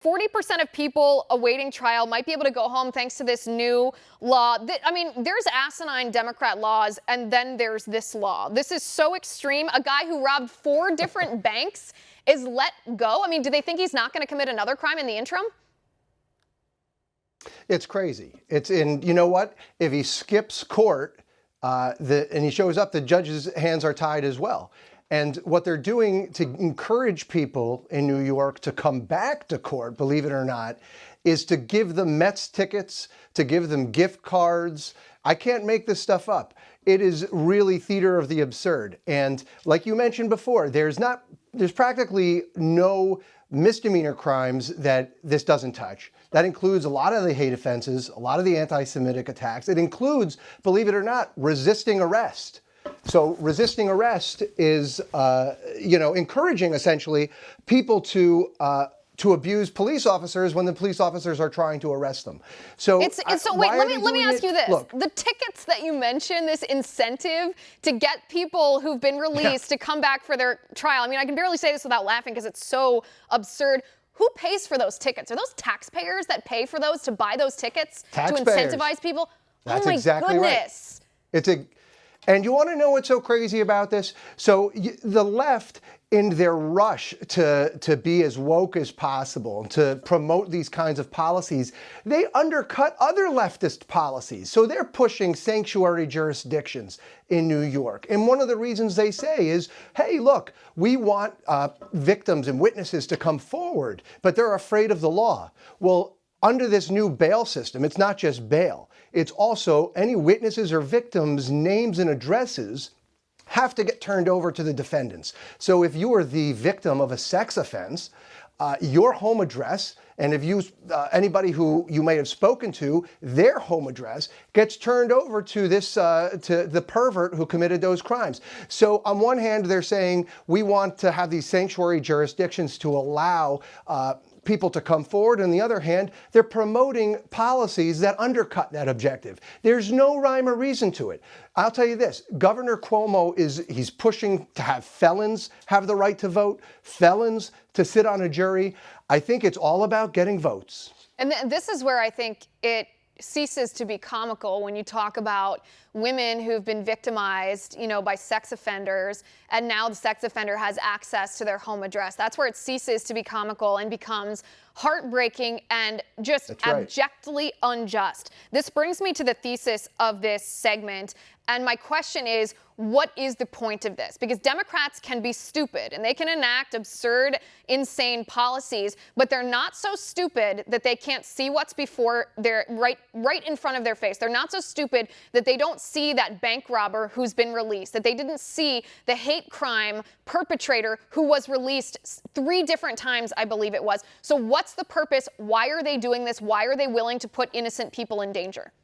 40% of people awaiting trial might be able to go home thanks to this new law. I mean, there's asinine Democrat laws, and then there's this law. This is so extreme. A guy who robbed 4 different banks is let go. I mean, do they think he's not going to commit another crime in the interim? It's crazy. And you know what? If he skips court and he shows up, the judge's hands are tied as well. And what they're doing to encourage people in New York to come back to court, believe it or not, is to give them Mets tickets, to give them gift cards. I can't make this stuff up. It is really theater of the absurd. And like you mentioned before, there's practically no misdemeanor crimes that this doesn't touch. That includes a lot of the hate offenses, a lot of the anti-Semitic attacks. It includes, believe it or not, resisting arrest. So resisting arrest is, encouraging essentially people to abuse police officers when the police officers are trying to arrest them. So wait, let me ask you this. Look, the tickets that you mentioned, this incentive to get people who've been released to come back for their trial. I mean, I can barely say this without laughing because it's so absurd. Who pays for those tickets? Are those taxpayers that pay for those, to buy those tickets, taxpayers, to incentivize people? That's oh my exactly goodness. Right. And you want to know what's so crazy about this? So the left, in their rush to be as woke as possible and to promote these kinds of policies, they undercut other leftist policies. So they're pushing sanctuary jurisdictions in New York. And one of the reasons they say is, hey, look, we want victims and witnesses to come forward, but they're afraid of the law. Well, under this new bail system, it's not just bail. It's also any witnesses or victims' names and addresses have to get turned over to the defendants. So if you are the victim of a sex offense, your home address, and if you anybody who you may have spoken to, their home address gets turned over to the pervert who committed those crimes. So on one hand, they're saying we want to have these sanctuary jurisdictions to allow people to come forward. On the other hand, they're promoting policies that undercut that objective. There's no rhyme or reason to it. I'll tell you this, Governor Cuomo he's pushing to have felons have the right to vote, felons to sit on a jury. I think it's all about getting votes. And this is where I think it ceases to be comical when you talk about women who've been victimized, by sex offenders, and now the sex offender has access to their home address. That's where it ceases to be comical and becomes heartbreaking and just abjectly unjust. This brings me to the thesis of this segment. And my question is, what is the point of this? Because Democrats can be stupid and they can enact absurd, insane policies, but they're not so stupid that they can't see what's before their right in front of their face. They're not so stupid that they don't see that bank robber who's been released, that they didn't see the hate crime perpetrator who was released 3 different times, I believe it was. So what's the purpose? Why are they doing this? Why are they willing to put innocent people in danger?